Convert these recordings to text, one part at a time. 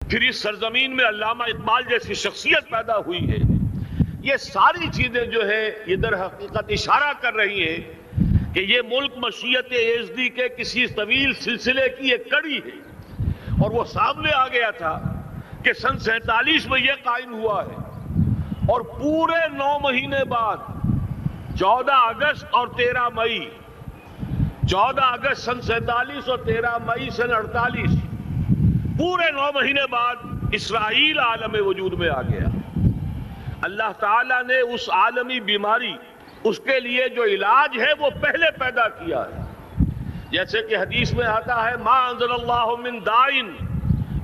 پھر اس سرزمین میں علامہ اقبال جیسی شخصیت پیدا ہوئی ہے. یہ ساری چیزیں جو ہے یہ در حقیقت اشارہ کر رہی ہیں کہ یہ ملک مشیت ایزدی کے کسی طویل سلسلے کی ایک کڑی ہے. اور وہ سامنے آ گیا تھا کہ سن 47 میں یہ قائم ہوا ہے اور پورے 9 مہینے بعد 14 اگست اور 13 مئی 14 اگست سن 47 اور 13 مئی سن 48 پورے 9 مہینے بعد اسرائیل عالم وجود میں آ گیا. اللہ تعالیٰ نے اس عالمی بیماری اس کے لیے جو علاج ہے وہ پہلے پیدا کیا ہے. جیسے کہ حدیث میں آتا ہے ما انزل اللہ من دائن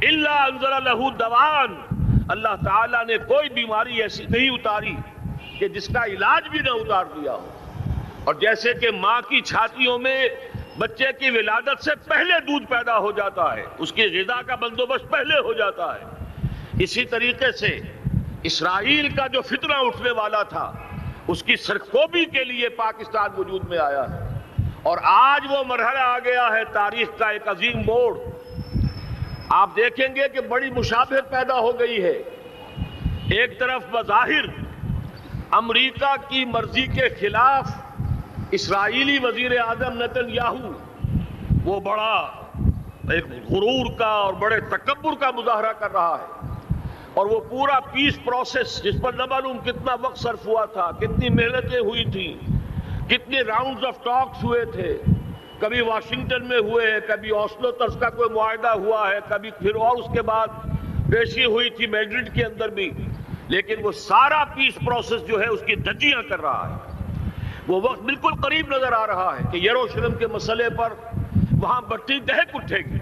الا انزل له دوان. اللہ تعالیٰ نے کوئی بیماری ایسی نہیں اتاری کہ جس کا علاج بھی نہ اتار دیا ہو. اور جیسے کہ ماں کی چھاتیوں میں بچے کی ولادت سے پہلے دودھ پیدا ہو جاتا ہے، اس کی غذا کا بندوبست پہلے ہو جاتا ہے، اسی طریقے سے اسرائیل کا جو فتنہ اٹھنے والا تھا اس کی سرکوبی کے لیے پاکستان وجود میں آیا ہے. اور آج وہ مرحلہ آ گیا ہے تاریخ کا ایک عظیم موڑ. آپ دیکھیں گے کہ بڑی مشابہت پیدا ہو گئی ہے. ایک طرف بظاہر امریکہ کی مرضی کے خلاف اسرائیلی وزیر اعظم نتن یاہو وہ بڑا ایک غرور کا اور بڑے تکبر کا مظاہرہ کر رہا ہے. اور وہ پورا پیس پروسیس جس پر نہ معلوم کتنا وقت صرف ہوا تھا، کتنی محنتیں ہوئی تھیں، کتنے راؤنڈز آف ٹاکس ہوئے تھے، کبھی واشنگٹن میں ہوئے ہیں، کبھی اوسلو طرز کا کوئی معاہدہ ہوا ہے، کبھی پھر اور اس کے بعد پیشی ہوئی تھی میڈرڈ کے اندر بھی. لیکن وہ سارا پیس پروسیس جو ہے اس کی دھجیاں کر رہا ہے. وہ وقت بالکل قریب نظر آ رہا ہے کہ یروشلم کے مسئلے پر وہاں بٹی دہک اٹھے گی.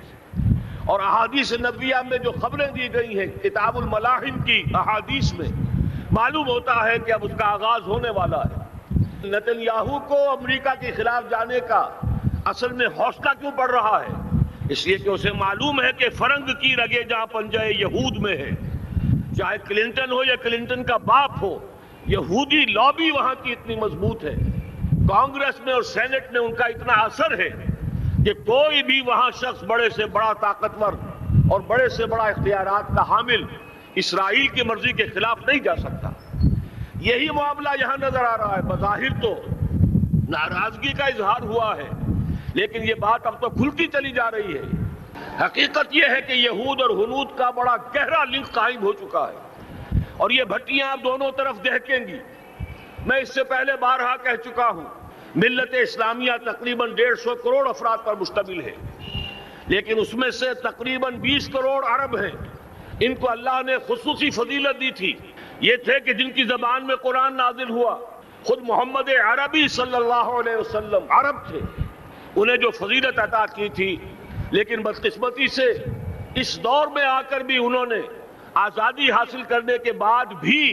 اور احادیث نبویہ میں جو خبریں دی گئی ہیں کتاب الملاحم کی احادیث میں معلوم ہوتا ہے کہ اب اس کا آغاز ہونے والا ہے. نتن یاہو کو امریکہ کے خلاف جانے کا اصل میں حوصلہ کیوں بڑھ رہا ہے؟ اس لیے کہ اسے معلوم ہے کہ فرنگ کی رگیں جہاں پنجہ یہود میں ہے، چاہے کلنٹن ہو یا کلنٹن کا باپ ہو، یہودی لابی وہاں کی اتنی مضبوط ہے، کانگریس میں اور سینٹ میں ان کا اتنا اثر ہے کہ کوئی بھی وہاں شخص بڑے سے بڑا طاقتور اور بڑے سے بڑا اختیارات کا حامل اسرائیل کی مرضی کے خلاف نہیں جا سکتا. یہی معاملہ یہاں نظر آ رہا ہے. بظاہر تو ناراضگی کا اظہار ہوا ہے لیکن یہ بات اب تو کھلتی چلی جا رہی ہے. حقیقت یہ ہے کہ یہود اور ہنود کا بڑا گہرا لنک قائم ہو چکا ہے اور یہ بھٹیاں اب دونوں طرف دہکیں گی. میں اس سے پہلے بارہا کہہ چکا ہوں ملت اسلامیہ تقریباً 150 کروڑ افراد پر مشتمل ہے، لیکن اس میں سے تقریباً 20 کروڑ عرب ہیں. ان کو اللہ نے خصوصی فضیلت دی تھی. یہ تھے کہ جن کی زبان میں قرآن نازل ہوا. خود محمد عربی صلی اللہ علیہ وسلم عرب تھے، انہیں جو فضیلت عطا کی تھی. لیکن بدقسمتی سے اس دور میں آ کر بھی انہوں نے آزادی حاصل کرنے کے بعد بھی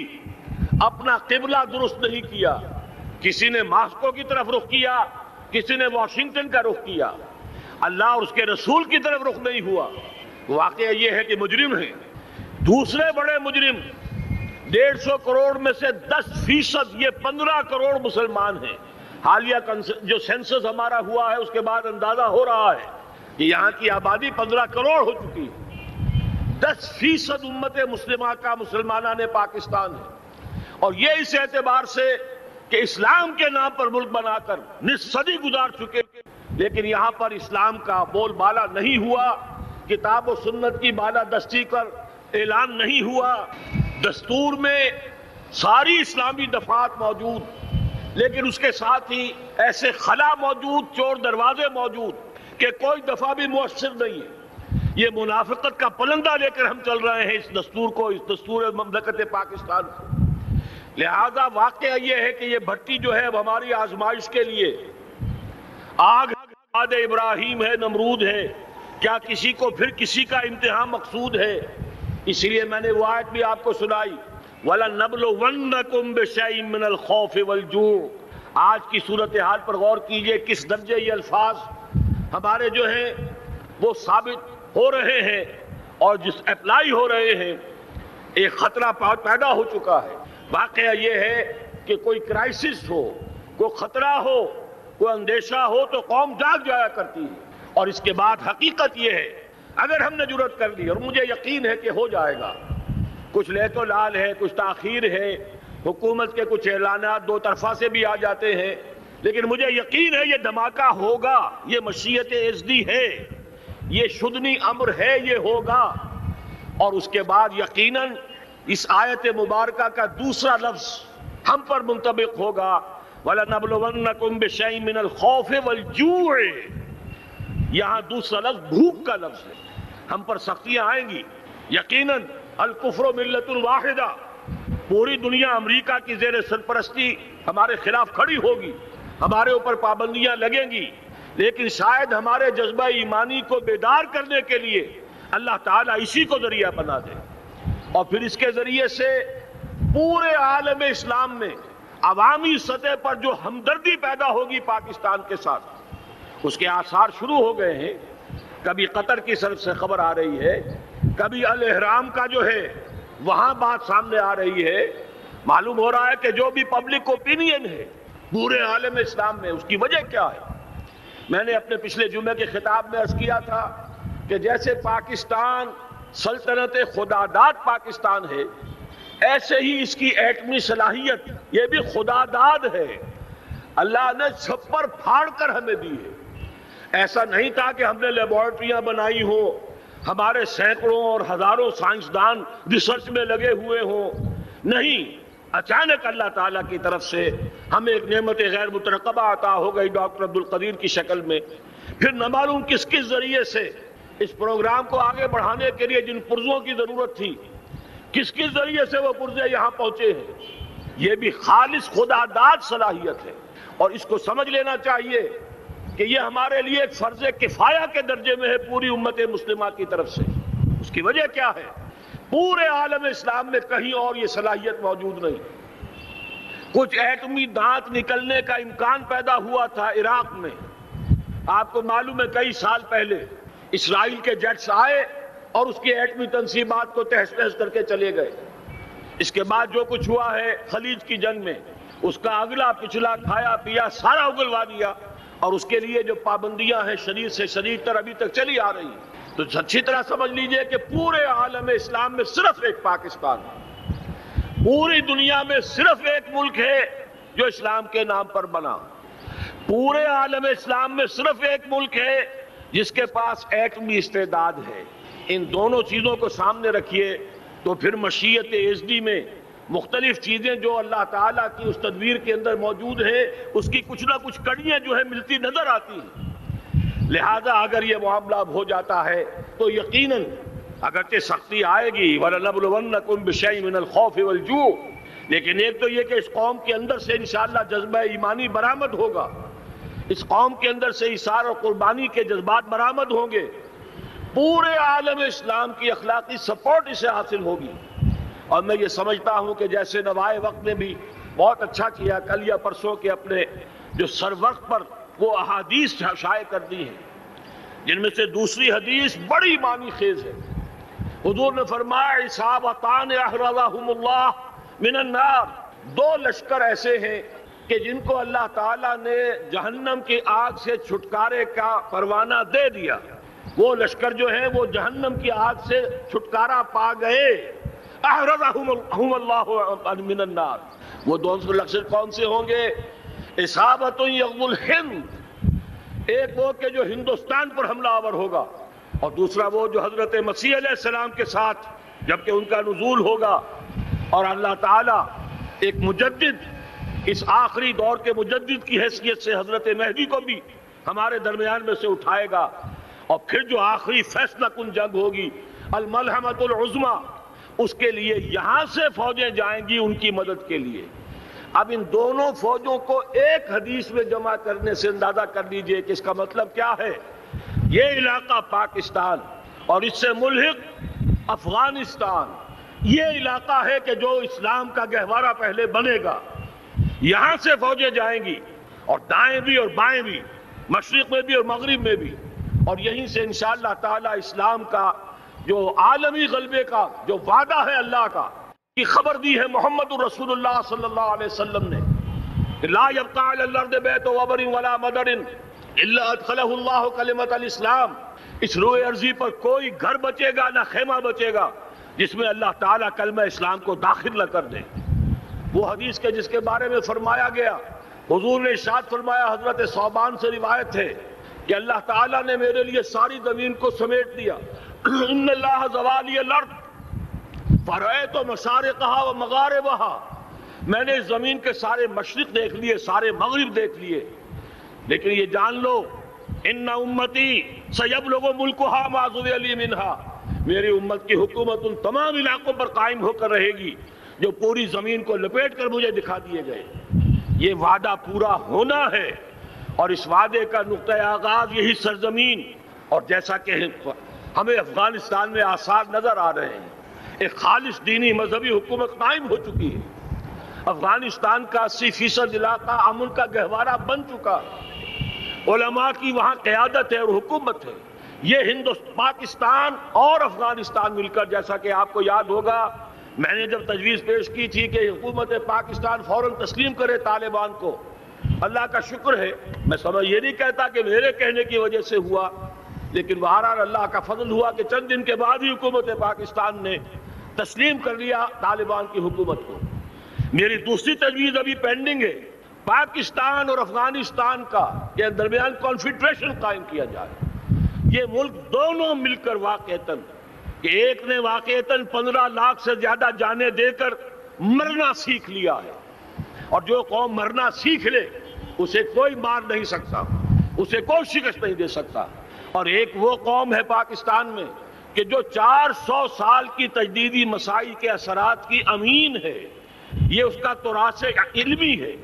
اپنا قبلہ درست نہیں کیا. کسی نے ماسکو کی طرف رخ کیا، کسی نے واشنگٹن کا رخ کیا، اللہ اور اس کے رسول کی طرف رخ نہیں ہوا. واقعہ یہ ہے کہ مجرم ہیں. دوسرے بڑے مجرم 150 کروڑ میں سے 10% یہ 15 کروڑ مسلمان ہیں. حالیہ جو سینسس ہمارا ہوا ہے اس کے بعد اندازہ ہو رہا ہے کہ یہاں کی آبادی 15 کروڑ ہو چکی ہے. 10% امت مسلمہ کا مسلمانان پاکستان ہے. اور یہ اس اعتبار سے کہ اسلام کے نام پر ملک بنا کر نصف صدی گزار چکے، لیکن یہاں پر اسلام کا بول بالا نہیں ہوا، کتاب و سنت کی بالادستی پر اعلان نہیں ہوا. دستور میں ساری اسلامی دفعات موجود، لیکن اس کے ساتھ ہی ایسے خلا موجود، چور دروازے موجود کہ کوئی دفعہ بھی مؤثر نہیں ہے. یہ منافقت کا پلندہ لے کر ہم چل رہے ہیں اس دستور کو، اس دستور مملکت پاکستان کو. لہذا واقعہ یہ ہے کہ یہ بھٹی جو ہے اب ہماری آزمائش کے لیے آگ بعد ابراہیم ہے، نمرود ہے. کیا کسی کو پھر کسی کا امتحان مقصود ہے؟ اس لیے میں نے وہ آیت بھی آپ کو سنائی وَلَنَبْلُوَنَّكُمْ بِشَيْءٍ مِّنَ الْخَوْفِ وَالْجُوعِ. آج کی صورتحال پر غور کیجئے کس درجے یہ الفاظ ہمارے جو ہیں وہ ثابت ہو رہے ہیں اور جس اپلائی ہو رہے ہیں. ایک خطرہ پیدا ہو چکا ہے. واقعہ یہ ہے کہ کوئی کرائسس ہو، کوئی خطرہ ہو، کوئی اندیشہ ہو تو قوم جاگ جایا کرتی ہے. اور اس کے بعد حقیقت یہ ہے اگر ہم نے جرأت کر لی، اور مجھے یقین ہے کہ ہو جائے گا، کچھ لیت و لال ہے، کچھ تاخیر ہے، حکومت کے کچھ اعلانات دو طرفہ سے بھی آ جاتے ہیں، لیکن مجھے یقین ہے یہ دھماکہ ہوگا، یہ مشیت اعزدی ہے، یہ شدنی امر ہے، یہ ہوگا۔ اور اس کے بعد یقیناً اس آیت مبارکہ کا دوسرا لفظ ہم پر منطبق ہوگا، وَلَنَبْلُوَنَّكُمْ بِشَيْءٍ مِّنَ الْخَوْفِ وَالْجُوعِ۔ یہاں دوسرا لفظ بھوک کا لفظ ہے، ہم پر سختیاں آئیں گی یقیناً۔ الکفر ملت واحدہ، پوری دنیا امریکہ کی زیر سرپرستی ہمارے خلاف کھڑی ہوگی، ہمارے اوپر پابندیاں لگیں گی، لیکن شاید ہمارے جذبہ ایمانی کو بیدار کرنے کے لیے اللہ تعالیٰ اسی کو ذریعہ بنا دے، اور پھر اس کے ذریعے سے پورے عالم اسلام میں عوامی سطح پر جو ہمدردی پیدا ہوگی پاکستان کے ساتھ، اس کے آثار شروع ہو گئے ہیں۔ کبھی قطر کی طرف سے خبر آ رہی ہے، کبھی الاحرام کا جو ہے وہاں بات سامنے آ رہی ہے۔ معلوم ہو رہا ہے کہ جو بھی پبلک اوپینین ہے پورے عالم اسلام میں، اس کی وجہ کیا ہے؟ میں نے اپنے پچھلے جمعے کے خطاب میں عرض کیا تھا کہ جیسے پاکستان سلطنت خداداد پاکستان ہے، ایسے ہی اس کی ایٹمی صلاحیت یہ بھی خداداد ہے، اللہ نے چھپر پھاڑ کر ہمیں دی ہے۔ ایسا نہیں تھا کہ ہم نے لیبارٹریاں بنائی ہوں، ہمارے سینکڑوں اور ہزاروں سائنسدان ریسرچ میں لگے ہوئے ہوں، نہیں، اچانک اللہ تعالیٰ کی طرف سے ہمیں ایک نعمت غیر مترقبہ عطا ہو گئی ڈاکٹر عبدالقدیر کی شکل میں۔ پھر نہ معلوم کس کس ذریعے سے اس پروگرام کو آگے بڑھانے کے لیے جن پرزوں کی ضرورت تھی، کس کس ذریعے سے وہ پرزے یہاں پہنچے ہیں۔ یہ بھی خالص خداداد صلاحیت ہے، اور اس کو سمجھ لینا چاہیے کہ یہ ہمارے لیے ایک فرض کفایہ کے درجے میں ہے پوری امت مسلمہ کی طرف سے۔ اس کی وجہ کیا ہے؟ پورے عالم اسلام میں کہیں اور یہ صلاحیت موجود نہیں۔ کچھ ایٹمی دانت نکلنے کا امکان پیدا ہوا تھا عراق میں، آپ کو معلوم ہے کئی سال پہلے اسرائیل کے جیٹس آئے اور اس کی ایٹمی تنصیبات کو تہس نہس کر کے چلے گئے۔ اس کے بعد جو کچھ ہوا ہے خلیج کی جنگ میں، اس کا اگلا پچھلا کھایا پیا سارا اگلوا دیا، اور اس کے لیے جو پابندیاں ہیں شدید سے شدید تر ابھی تک چلی آ رہی ہیں۔ تو اچھی طرح سمجھ لیجئے کہ پورے عالم اسلام میں صرف ایک پاکستان ہے، پوری دنیا میں صرف ایک ملک ہے جو اسلام کے نام پر بنا، پورے عالم اسلام میں صرف ایک ملک ہے جس کے پاس ایٹمی استعداد ہے۔ ان دونوں چیزوں کو سامنے رکھیے تو پھر مشیت اعزدی میں مختلف چیزیں جو اللہ تعالیٰ کی اس تدبیر کے اندر موجود ہیں، اس کی کچھ نہ کچھ کڑیاں جو ہے ملتی نظر آتی ہیں۔ لہذا اگر یہ معاملہ ہو جاتا ہے تو یقیناً اگرچہ سختی آئے گی، وَلَنَبْلُوَنَّكُمْ بِشَيْءٍ مِّنَ الْخَوْفِ وَالْجُوعِ، لیکن ایک تو یہ کہ اس قوم کے اندر سے انشاءاللہ جذبہ ایمانی برآمد ہوگا، اس قوم کے اندر سے ایثار اور قربانی کے جذبات برآمد ہوں گے، پورے عالم اسلام کی اخلاقی سپورٹ اسے حاصل ہوگی۔ اور میں یہ سمجھتا ہوں کہ جیسے نوائے وقت نے بھی بہت اچھا کیا، کل یا پرسوں کے اپنے جو سر وقت پر وہ احادیث شائع کر دی ہیں، جن میں سے دوسری حدیث بڑی معنی خیز ہے۔ حضور نے فرمایا اصابتان احرزہم اللہ من النار، دو لشکر ایسے ہیں کہ جن کو اللہ تعالیٰ نے جہنم کی آگ سے چھٹکارے کا پروانہ دے دیا، وہ لشکر جو ہیں وہ جہنم کی آگ سے چھٹکارا پا گئے، احرزہم اللہ من النار۔ وہ دونوں لشکر کون سے ہوں گے؟ اصابت یغزو الہند، ایک وہ کہ جو ہندوستان پر حملہ آور ہوگا، اور دوسرا وہ جو حضرت مسیح علیہ السلام کے ساتھ جبکہ ان کا نزول ہوگا، اور اللہ تعالیٰ ایک مجدد، اس آخری دور کے مجدد کی حیثیت سے حضرت مہدی کو بھی ہمارے درمیان میں سے اٹھائے گا، اور پھر جو آخری فیصلہ کن جنگ ہوگی الملحمۃ العظمیٰ، اس کے لیے یہاں سے فوجیں جائیں گی ان کی مدد کے لیے۔ اب ان دونوں فوجوں کو ایک حدیث میں جمع کرنے سے اندازہ کر لیجئے کہ اس کا مطلب کیا ہے۔ یہ علاقہ پاکستان اور اس سے ملحق افغانستان، یہ علاقہ ہے کہ جو اسلام کا گہوارہ پہلے بنے گا، یہاں سے فوجیں جائیں گی، اور دائیں بھی اور بائیں بھی، مشرق میں بھی اور مغرب میں بھی، اور یہیں سے انشاءاللہ تعالی اسلام کا جو عالمی غلبے کا جو وعدہ ہے اللہ کا، کی خبر دی ہے محمد رسول اللہ صلی اللہ علیہ وسلم نے کہ لا يبقى على الارض بیت وبر ولا مدر الا ادخلہ اللہ کلمۃ الاسلام، اس روئے ارضی پر کوئی گھر بچے گا نہ خیمہ بچے گا جس میں اللہ تعالیٰ کلمہ اسلام کو داخل نہ کر دے۔ وہ حدیث کے جس کے بارے میں فرمایا گیا، حضور نے ارشاد فرمایا، حضرت ثوبان سے روایت ہے کہ اللہ تعالیٰ نے میرے لیے ساری زمین کو سمیٹ دیا۔ ان اللہ زوالی الارض فرأیت مشارقہا و مغاربہا، میں نے اس زمین کے سارے مشرق دیکھ لیے، سارے مغرب دیکھ لیے، لیکن یہ جان لو ان امتی سیبلغ ملکہا ما ذوی لی منہا، میری امت کی حکومت ان تمام علاقوں پر قائم ہو کر رہے گی جو پوری زمین کو لپیٹ کر مجھے دکھا دیے گئے۔ یہ وعدہ پورا ہونا ہے، اور اس وعدے کا نقطۂ آغاز یہی سرزمین، اور جیسا کہ ہمیں افغانستان میں آثار نظر آ رہے ہیں، ایک خالص دینی مذہبی حکومت قائم ہو چکی ہے۔ افغانستان کا 80% علاقہ امن کا گہوارہ بن چکا ہے، علماء کی وہاں قیادت ہے اور حکومت ہے۔ یہ پاکستان اور افغانستان مل کر، جیسا کہ آپ کو یاد ہوگا میں نے جب تجویز پیش کی تھی کہ حکومت پاکستان فوراً تسلیم کرے طالبان کو، اللہ کا شکر ہے، میں یہ نہیں کہتا کہ میرے کہنے کی وجہ سے ہوا، لیکن بہرحال اللہ کا فضل ہوا کہ چند دن کے بعد ہی حکومت پاکستان نے تسلیم کر لیا طالبان کی حکومت کو۔ میری دوسری تجویز ابھی پینڈنگ ہے، پاکستان اور افغانستان کا کے درمیان کانفیڈریشن قائم کیا جائے۔ یہ ملک دونوں مل کر واقعتاً، کہ ایک نے واقعتاً 15 لاکھ سے زیادہ جانیں دے کر مرنا سیکھ لیا ہے، اور جو قوم مرنا سیکھ لے اسے کوئی مار نہیں سکتا، اسے کوئی شکست نہیں دے سکتا، اور ایک وہ قوم ہے پاکستان میں کہ جو 400 سال کی تجدیدی مسائی کے اثرات کی امین ہے، یہ اس کا تراث علمی ہے،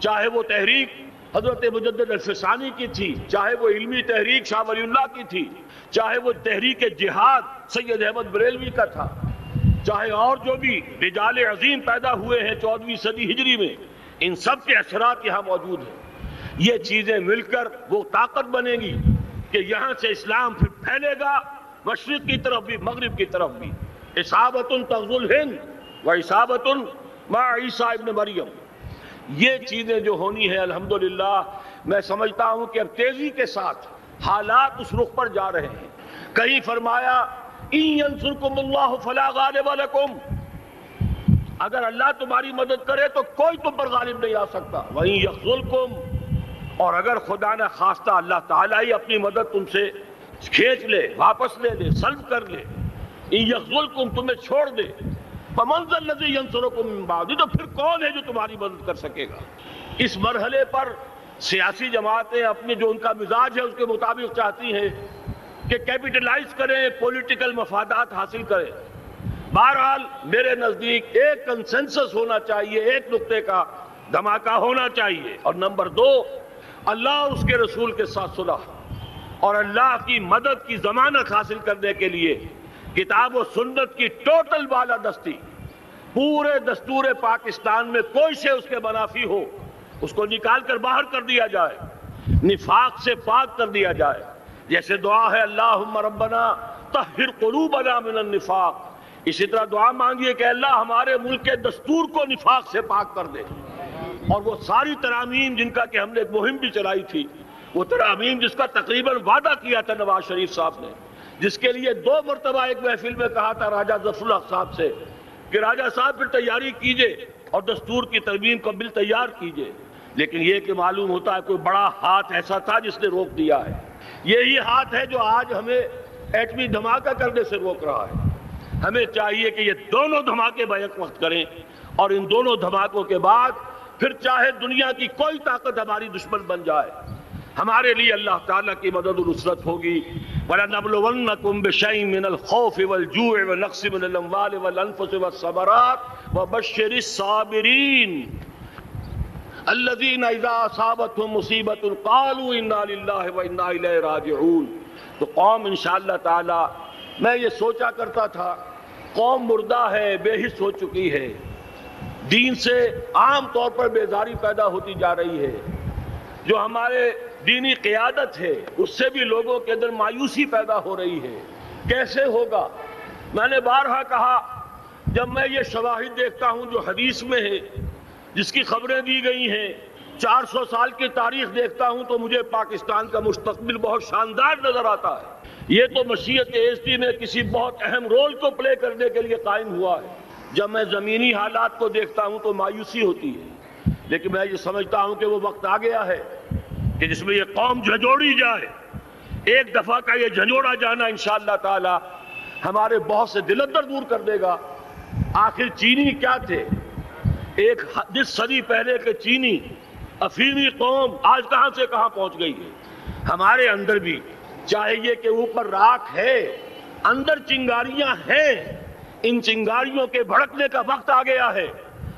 چاہے وہ تحریک حضرت مجدد الفسانی کی تھی، چاہے وہ علمی تحریک شاہ ولی اللہ کی تھی، چاہے وہ تحریک جہاد سید احمد بریلوی کا تھا، چاہے اور جو بھی رجال عظیم پیدا ہوئے ہیں 14ویں صدی ہجری میں، ان سب کے اثرات یہاں موجود ہیں۔ یہ چیزیں مل کر وہ طاقت بنے گی کہ یہاں سے اسلام پھر پھیلے گا، مشرق کی طرف بھی مغرب کی طرف بھی۔ اصابۃ تغزو الہند و اصابۃ مع عیسیٰ ابن مریم، یہ چیزیں جو ہونی ہیں الحمدللہ میں سمجھتا ہوں کہ اب تیزی کے ساتھ حالات اس رخ پر جا رہے ہیں۔ کہیں فرمایا ان ینصرکم اللہ فلا غالب لکم، اگر اللہ تمہاری مدد کرے تو کوئی تم پر غالب نہیں آ سکتا، وہیں یخذلکم، اور اگر خدا نہ خواستہ اللہ تعالیٰ ہی اپنی مدد تم سے کھینچ لے، واپس لے لے، سلب کر لے، ان یخذلکم، تمہیں چھوڑ دے، فمن ذا الذی ینصرکم من بعد، تو پھر کون ہے جو تمہاری مدد کر سکے گا۔ اس مرحلے پر سیاسی جماعتیں اپنے جو ان کا مزاج ہے اس کے مطابق چاہتی ہیں کہ کیپٹلائز کریں، پولیٹیکل مفادات حاصل کریں۔ بہرحال میرے نزدیک ایک کنسنسس ہونا چاہیے، ایک نقطے کا دھماکہ ہونا چاہیے، اور نمبر 2 اللہ اور اس کے رسول کے ساتھ صلح، اور اللہ کی مدد کی ضمانت حاصل کرنے کے لیے کتاب و سنت کی ٹوٹل بالادستی، پورے دستور پاکستان میں کوئی شے اس کے منافی ہو اس کو نکال کر باہر کر دیا جائے، نفاق سے پاک کر دیا جائے۔ جیسے دعا ہے اللہم ربنا طہر قلوبنا من النفاق، اسی طرح دعا مانگیے کہ اللہ ہمارے ملک کے دستور کو نفاق سے پاک کر دے، اور وہ ساری ترامیم جن کا کہ ہم نے ایک مہم بھی چلائی تھی، وہ ترامیم جس کا تقریباً وعدہ کیا تھا نواز شریف صاحب نے، جس کے لیے 2 مرتبہ ایک محفل میں کہا تھا راجہ ظفر الحق صاحب سے کہ راجہ صاحب پھر تیاری کیجئے اور دستور کی ترمیم کو بل تیار کیجئے، لیکن یہ کہ معلوم ہوتا ہے کوئی بڑا ہاتھ ایسا تھا جس نے روک دیا ہے۔ یہی ہاتھ ہے جو آج ہمیں ایٹمی دھماکہ کرنے سے روک رہا ہے۔ ہمیں چاہیے کہ یہ دونوں دھماکے بیک وقت کریں، اور ان دونوں دھماکوں کے بعد پھر چاہے دنیا کی کوئی طاقت ہماری دشمن بن جائے، ہمارے لیے اللہ تعالیٰ کی مدد و نصرت ہوگی۔ وَلَنَبْلُوَنَّكُمْ بِشَيْءٍ مِّنَ الْخَوْفِ وَالْجُوعِ وَنَقْصٍ مِّنَ الْأَمْوَالِ وَالْأَنفُسِ وَالثَّمَرَاتِ وَبَشِّرِ الصَّابِرِينَ الَّذِينَ إِذَا أَصَابَتْهُم مُّصِيبَةٌ قَالُوا إِنَّا لِلَّهِ وَإِنَّا إِلَيْهِ رَاجِعُونَ۔ تو قوم انشاءاللہ تعالی، میں یہ سوچا کرتا تھا قوم مردہ ہے، بے حس ہو چکی ہے، دین سے عام طور پر بیزاری پیدا ہوتی جا رہی ہے، جو ہمارے دینی قیادت ہے اس سے بھی لوگوں کے اندر مایوسی پیدا ہو رہی ہے۔ کیسے ہوگا؟ میں نے بارہا کہا، جب میں یہ شواہد دیکھتا ہوں جو حدیث میں ہے، جس کی خبریں دی گئی ہیں، 400 سال کی تاریخ دیکھتا ہوں، تو مجھے پاکستان کا مستقبل بہت شاندار نظر آتا ہے۔ یہ تو مشیت ایس ٹی میں کسی بہت اہم رول کو پلے کرنے کے لیے قائم ہوا ہے۔ جب میں زمینی حالات کو دیکھتا ہوں تو مایوسی ہوتی ہے، لیکن میں یہ سمجھتا ہوں کہ وہ وقت آ گیا ہے کہ جس میں یہ قوم جھنجھوڑی جائے۔ ایک دفعہ کا یہ جھنجھوڑا جانا انشاءاللہ تعالی ہمارے بہت سے دل اندر دور کر دے گا۔ آخر چینی کیا تھے؟ ایک 10 صدی پہلے کے چینی افیمی قوم آج کہاں سے کہاں پہنچ گئی ہے۔ ہمارے اندر بھی چاہیے کہ اوپر راکھ ہے، اندر چنگاریاں ہیں، ان چنگاریوں کے بھڑکنے کا وقت آ گیا ہے،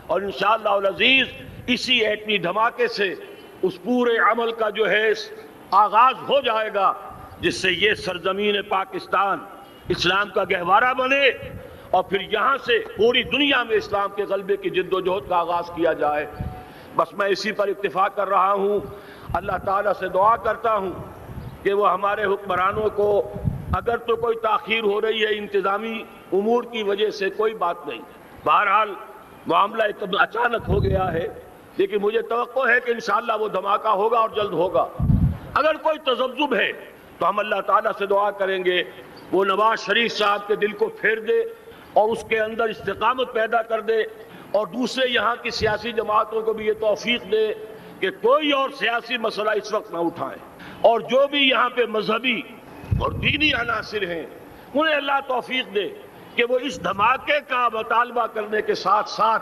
اور انشاءاللہ العزیز اسی ایٹمی دھماکے سے اس پورے عمل کا جو ہے آغاز ہو جائے گا، جس سے یہ سرزمین پاکستان اسلام کا گہوارہ بنے، اور پھر یہاں سے پوری دنیا میں اسلام کے غلبے کی جد و جہد کا آغاز کیا جائے۔ بس میں اسی پر اتفاق کر رہا ہوں۔ اللہ تعالیٰ سے دعا کرتا ہوں کہ وہ ہمارے حکمرانوں کو، اگر تو کوئی تاخیر ہو رہی ہے انتظامی امور کی وجہ سے، کوئی بات نہیں، بہرحال معاملہ اتنا اچانک ہو گیا ہے، لیکن مجھے توقع ہے کہ انشاءاللہ وہ دھماکہ ہوگا اور جلد ہوگا۔ اگر کوئی تذبذب ہے تو ہم اللہ تعالیٰ سے دعا کریں گے وہ نواز شریف صاحب کے دل کو پھیر دے اور اس کے اندر استقامت پیدا کر دے، اور دوسرے یہاں کی سیاسی جماعتوں کو بھی یہ توفیق دے کہ کوئی اور سیاسی مسئلہ اس وقت نہ اٹھائیں، اور جو بھی یہاں پہ مذہبی اور دینی عناصر ہیں انہیں اللہ توفیق دے کہ وہ اس دھماکے کا مطالبہ کرنے کے ساتھ ساتھ